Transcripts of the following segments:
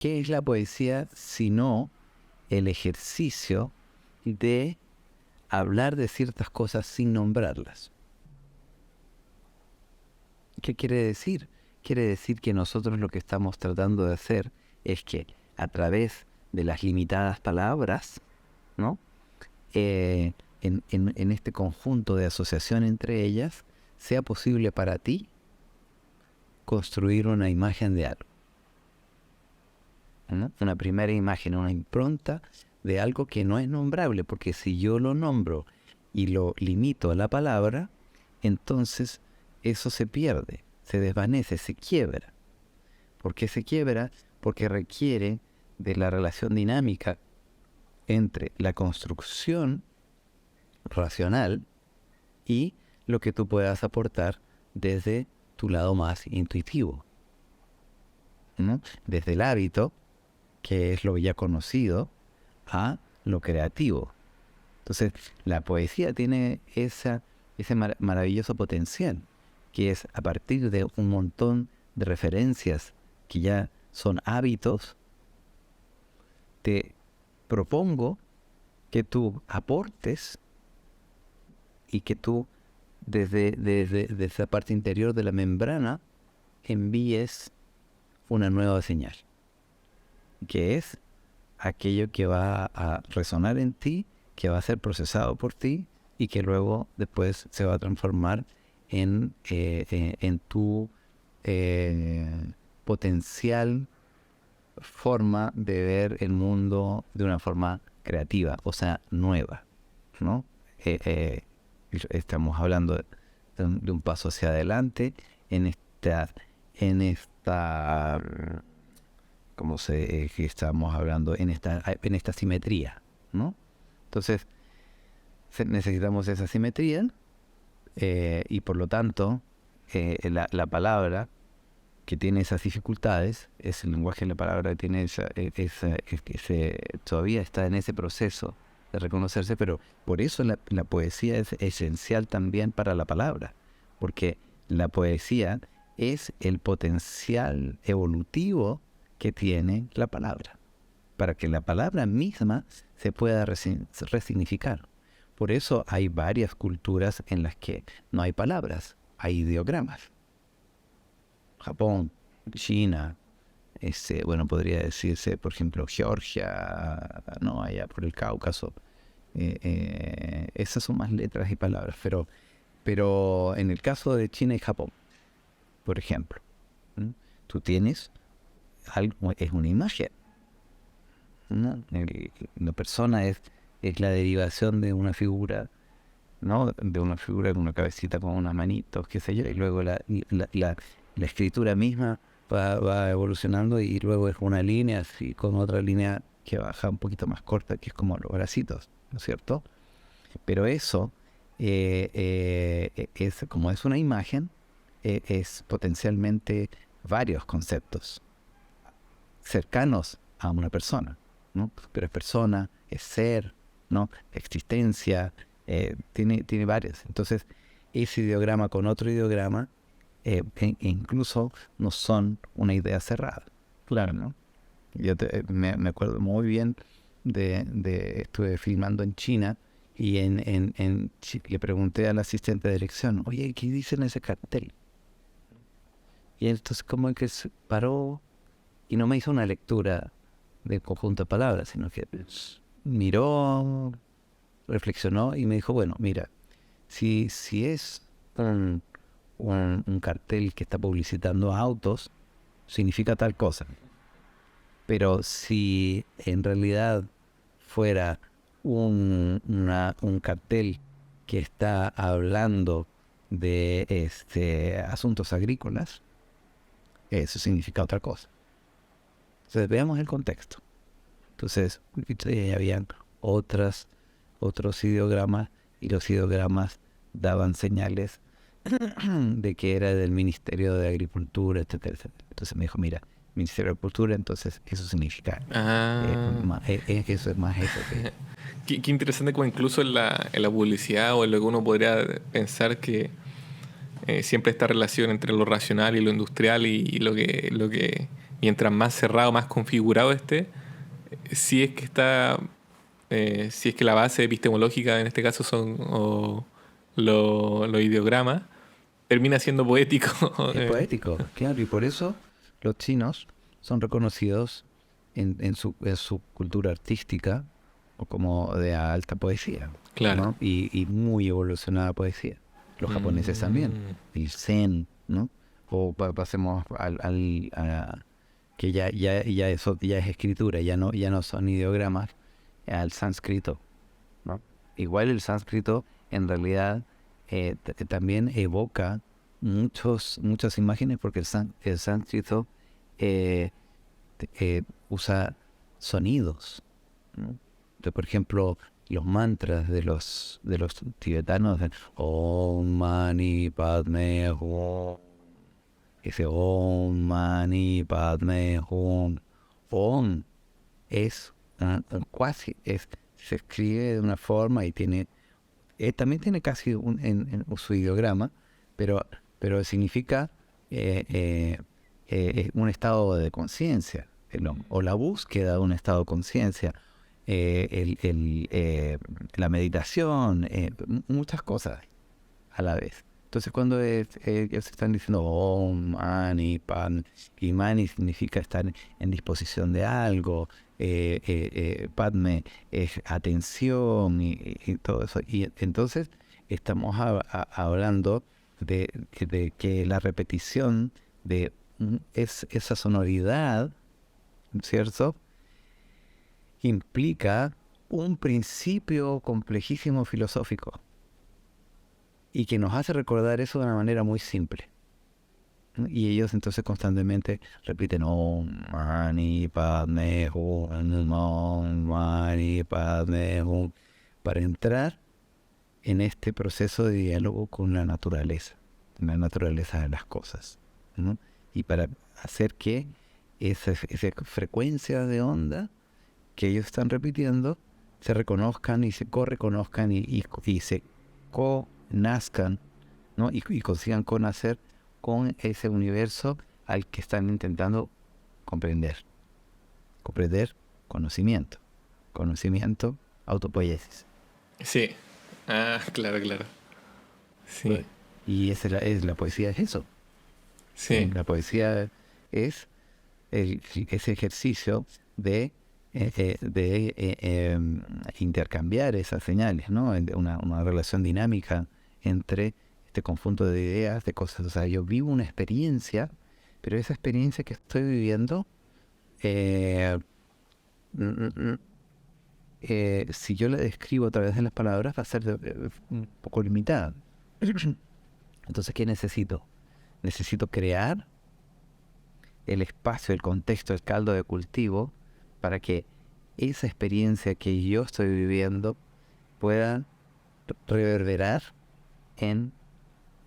¿Qué es la poesía sino el ejercicio de hablar de ciertas cosas sin nombrarlas? ¿Qué quiere decir? Quiere decir que nosotros lo que estamos tratando de hacer es que a través de las limitadas palabras, ¿no? En este conjunto de asociación entre ellas, sea posible para ti construir una imagen de algo, ¿no? Una primera imagen, una impronta de algo que no es nombrable, porque si yo lo nombro y lo limito a la palabra, entonces eso se pierde, se desvanece, se quiebra. ¿Por qué se quiebra? Porque requiere de la relación dinámica entre la construcción racional y lo que tú puedas aportar desde tu lado más intuitivo, ¿no? Desde el hábito, que es lo ya conocido, a lo creativo. Entonces, la poesía tiene ese maravilloso potencial, que es a partir de un montón de referencias que ya son hábitos, te propongo que tú aportes y que tú desde esa parte interior de la membrana envíes una nueva señal, que es aquello que va a resonar en ti, que va a ser procesado por ti y que luego después se va a transformar en tu potencial forma de ver el mundo de una forma creativa, o sea, nueva, ¿no? Estamos hablando de un paso hacia adelante en esta que estamos hablando en esta simetría, ¿no? Entonces, necesitamos esa simetría y por lo tanto la palabra que tiene esas dificultades es el lenguaje de la palabra que tiene todavía está en ese proceso de reconocerse, pero por eso la poesía es esencial también para la palabra, porque la poesía es el potencial evolutivo que tiene la palabra, para que la palabra misma se pueda resignificar. Por eso hay varias culturas en las que no hay palabras, hay ideogramas. Japón, China, podría decirse, por ejemplo, Georgia, ¿no? Allá por el Cáucaso. Esas son más letras y palabras, pero en el caso de China y Japón, por ejemplo, ¿no? Tú tienes algo, es una imagen, ¿no? La persona es la derivación de una figura, ¿no? De una figura con una cabecita con unas manitos, qué sé yo, y luego la escritura misma va evolucionando y luego es una línea así con otra línea que baja un poquito más corta, que es como los bracitos, ¿no es cierto? Pero eso es como es una imagen, es potencialmente varios conceptos cercanos a una persona, ¿no? Pero es persona, es ser, ¿no? Existencia, tiene varias. Entonces, ese ideograma con otro ideograma incluso no son una idea cerrada. Claro, ¿no? Yo me acuerdo muy bien estuve filmando en China y le pregunté al asistente de dirección, oye, ¿qué dice en ese cartel? Y entonces como que se paró y no me hizo una lectura del conjunto de palabras, sino que miró, reflexionó y me dijo, bueno, mira, si es un cartel que está publicitando autos, significa tal cosa. Pero si en realidad fuera un cartel que está hablando de asuntos agrícolas, eso significa otra cosa. Entonces veamos el contexto. Entonces habían otros ideogramas y los ideogramas daban señales de que era del Ministerio de Agricultura, etcétera, etcétera. Entonces me dijo, mira, Ministerio de Agricultura, entonces eso significa, eso es más eso que... Qué interesante como incluso en la publicidad o en lo que uno podría pensar que siempre esta relación entre lo racional y lo industrial y lo que mientras más cerrado, más configurado esté, si es que está, si es que la base epistemológica en este caso son los ideogramas, termina siendo poético. Es poético, claro, y por eso los chinos son reconocidos en su cultura artística o como de alta poesía, Claro. ¿no? Y muy evolucionada poesía. Los japoneses también, el zen, ¿no? O pasemos que ya eso ya es escritura, ya no son ideogramas, al sánscrito, ¿no? Igual el sánscrito en realidad también evoca muchas imágenes porque el sánscrito eh, usa sonidos, ¿no? Entonces, por ejemplo, los mantras de los tibetanos, Om Mani Padme Hum, ese Om Mani Padme Hum, Om es se escribe de una forma y también tiene casi en su ideograma, pero significa un estado de conciencia, o la búsqueda de un estado de conciencia, la meditación, muchas cosas a la vez. Entonces cuando ellos están diciendo Om, Mani, Pan, y Mani significa estar en disposición de algo, Padme es atención y todo eso. Y entonces estamos hablando de que la repetición de esa sonoridad, ¿cierto?, implica un principio complejísimo filosófico y que nos hace recordar eso de una manera muy simple, ¿no? Y ellos entonces constantemente repiten Om Mani Padme Hum, Om Mani Padme Hum, para entrar en este proceso de diálogo con la naturaleza de las cosas, ¿no? Y para hacer que esa frecuencia de onda que ellos están repitiendo se reconozcan y se correconozcan y se co-nazcan, ¿no? Y consigan conacer con ese universo al que están intentando comprender. Comprender conocimiento, autopoiesis. Sí. Ah, claro, claro. Sí. Y la poesía es eso. Sí. La poesía es ese ejercicio de intercambiar esas señales, ¿no? Una relación dinámica entre este conjunto de ideas, de cosas. O sea, yo vivo una experiencia, pero esa experiencia que estoy viviendo, si yo la describo a través de las palabras, va a ser un poco limitada. Entonces, ¿qué necesito? Necesito crear el espacio, el contexto, el caldo de cultivo para que esa experiencia que yo estoy viviendo pueda reverberar en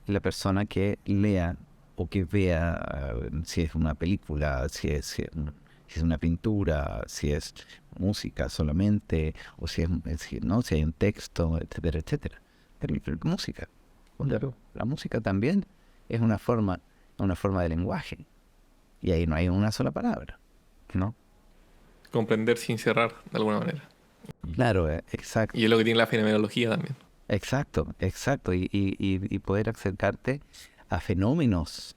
la persona que lea o que vea, si es una película, si es una pintura, si es música solamente, o ¿no? Si hay un texto, etcétera, etcétera. Pero música, claro. La música también es una forma de lenguaje. Y ahí no hay una sola palabra, ¿no? Comprender sin cerrar, de alguna manera. Claro, exacto. Y es lo que tiene la fenomenología también. Exacto. Y poder acercarte a fenómenos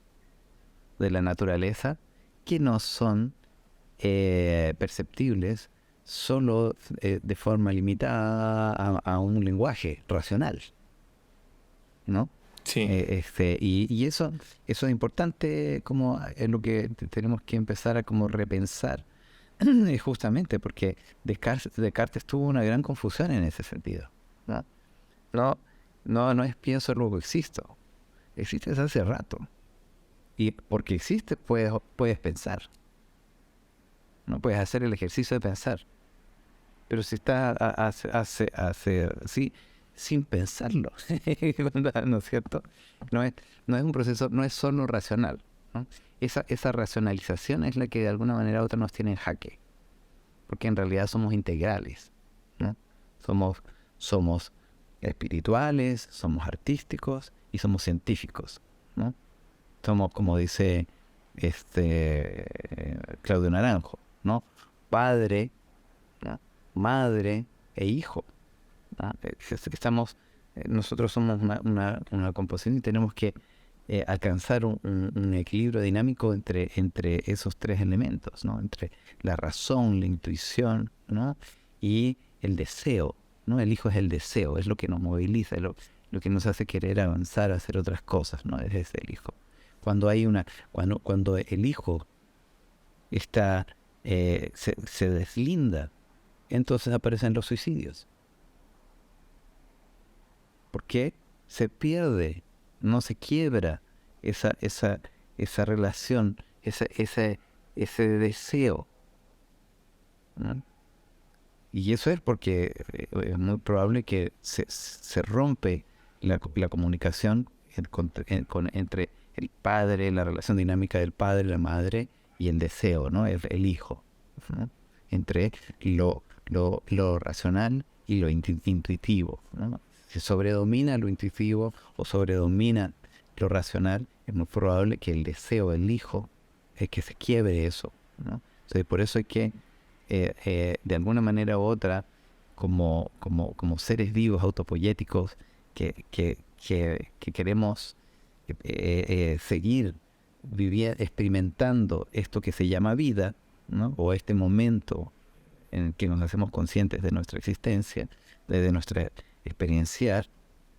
de la naturaleza que no son perceptibles solo de forma limitada a un lenguaje racional, ¿no? Sí. Y eso es importante, como es lo que tenemos que empezar a como repensar, justamente porque Descartes tuvo una gran confusión en ese sentido, ¿no? No es pienso luego existo. Existes hace rato. Y porque existes puedes pensar. No puedes hacer el ejercicio de pensar. Pero si estás así sin pensarlo, ¿no es cierto? No es un proceso, no es solo racional, ¿no? Esa racionalización es la que de alguna manera u otra nos tiene en jaque. Porque en realidad somos integrales, ¿no? Somos espirituales, somos artísticos y somos científicos, ¿no? Somos, como dice Claudio Naranjo, ¿no? Padre, ¿no? Madre e hijo, ¿no? Nosotros somos una composición y tenemos que alcanzar un equilibrio dinámico entre esos tres elementos, ¿no? Entre la razón, la intuición, ¿no? Y el deseo, ¿no? El hijo es el deseo, es lo que nos moviliza, es lo que nos hace querer avanzar, hacer otras cosas, ¿no? Es el hijo. Cuando el hijo se deslinda, entonces aparecen los suicidios. Porque se pierde, no se quiebra esa relación, ese deseo, ¿no? Y eso es porque es muy probable que se rompe la comunicación entre el padre, la relación dinámica del padre, la madre y el deseo, ¿no? El hijo, ¿no? Entre lo racional y lo intuitivo, ¿no? Si sobredomina lo intuitivo o sobredomina lo racional, es muy probable que el deseo del hijo es que se quiebre eso, ¿no? Entonces, por eso hay que de alguna manera u otra, como seres vivos autopoyéticos que queremos seguir experimentando esto que se llama vida, ¿no? O este momento en el que nos hacemos conscientes de nuestra existencia, de nuestra experienciar,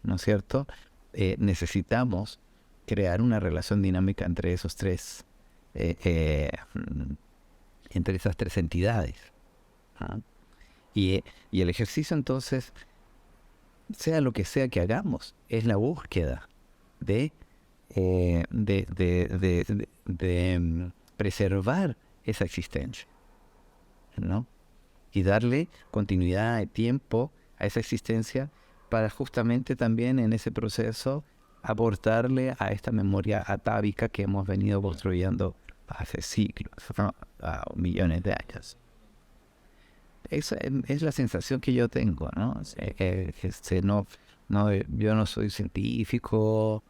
¿no es cierto? Necesitamos crear una relación dinámica entre esos tres entre esas tres entidades. ¿Ah? Y el ejercicio entonces, sea lo que sea que hagamos, es la búsqueda de preservar esa existencia, ¿no? Y darle continuidad de tiempo a esa existencia para justamente también en ese proceso aportarle a esta memoria atávica que hemos venido construyendo hace siglos, ¿no? A millones de años. Esa es la sensación que yo tengo, ¿no? Yo no soy científico,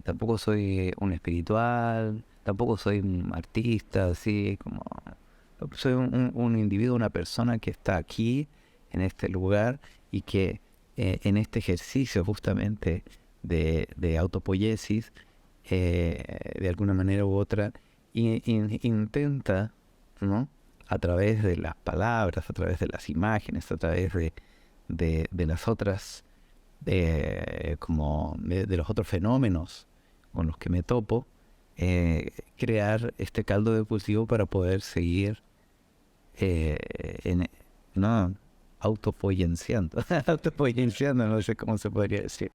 tampoco soy un espiritual, tampoco soy un artista, así como... Soy un individuo, una persona que está aquí, en este lugar, y que en este ejercicio justamente de autopoiesis, de alguna manera u otra, intenta, ¿no? A través de las palabras, a través de las imágenes, a través de las otras, de los otros fenómenos con los que me topo, crear este caldo de cultivo para poder seguir no autopoyenciando, autopoyenciando, no sé cómo se podría decir.